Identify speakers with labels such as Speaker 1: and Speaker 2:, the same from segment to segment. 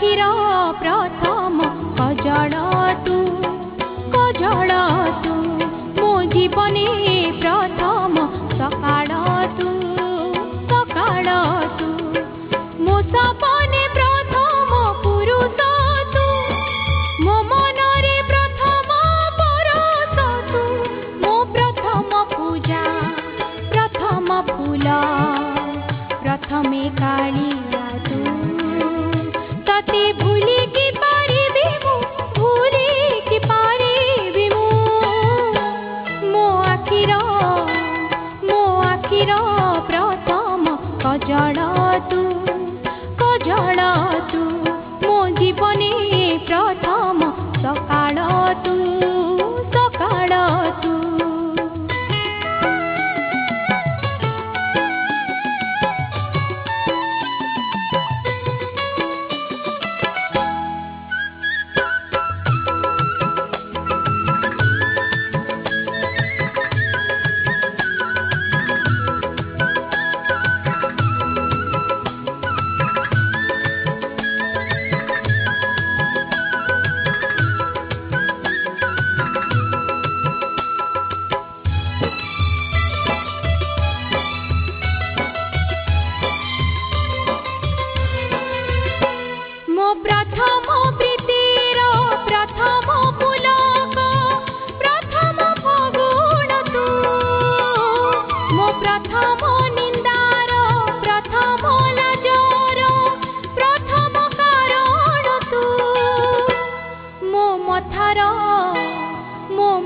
Speaker 1: आखिर प्रथम कजल तू मो जीवने प्रथम सकाळ तू मो सपने प्रथम पुरुष तू मो मनरे प्रथम परस तू मो प्रथम पूजा प्रथम फूल प्रथमे कालिया तू तते भूली की पारिबी मु भूली की पारिबी मु मो आखिर प्रथम कजल तू मो जीवने प्रथम सकाळ तू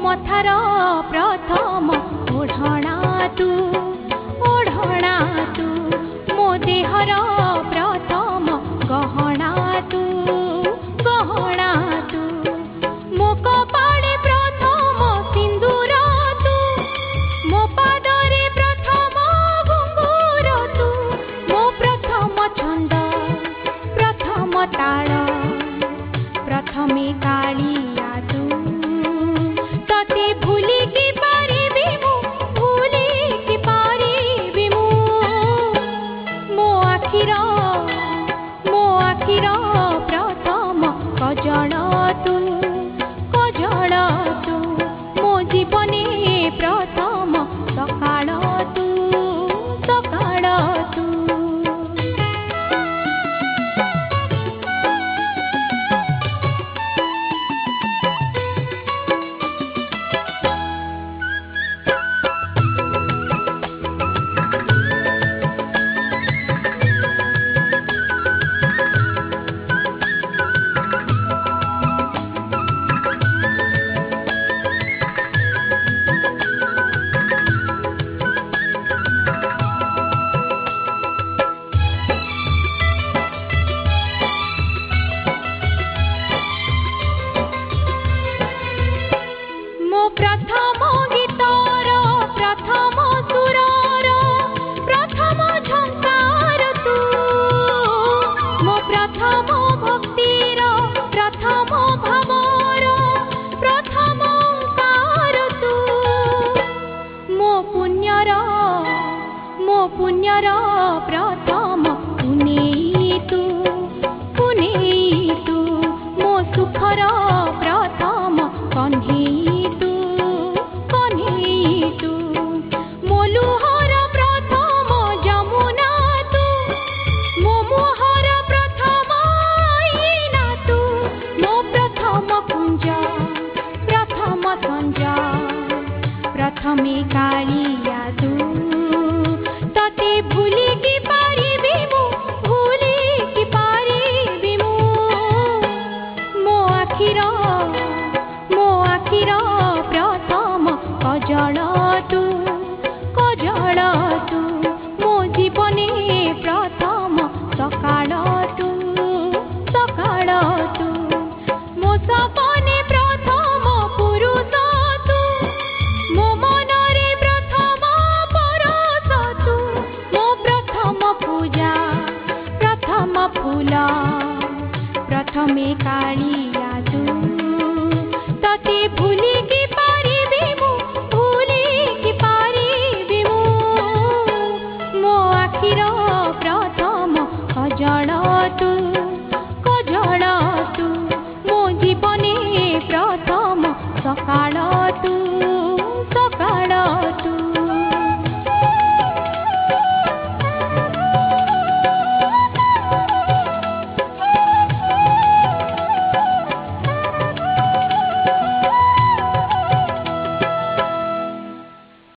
Speaker 1: मथार प्रथम ओढ़णा तू मो देहर प्रथम गहणा तू मो कपाळे प्रथम सिंदूर तू मो पादरे प्रथम घुंगुर तू मो प्रथम छंद प्रथम ताल प्रथमे कालिया तू तते भूली की पारिबी मु भूली की पारिबी मु मो आखिर प्रथम कजल तू मो जीवने प्रथम सकाळ तू प्रथम गीतर प्रथम सुरर प्रथम झंकार तू मो प्रथम भक्तिर प्रथम भावर प्रथम ओंकार तू मो पुण्यर प्रथम पुनेई तू मो सुखर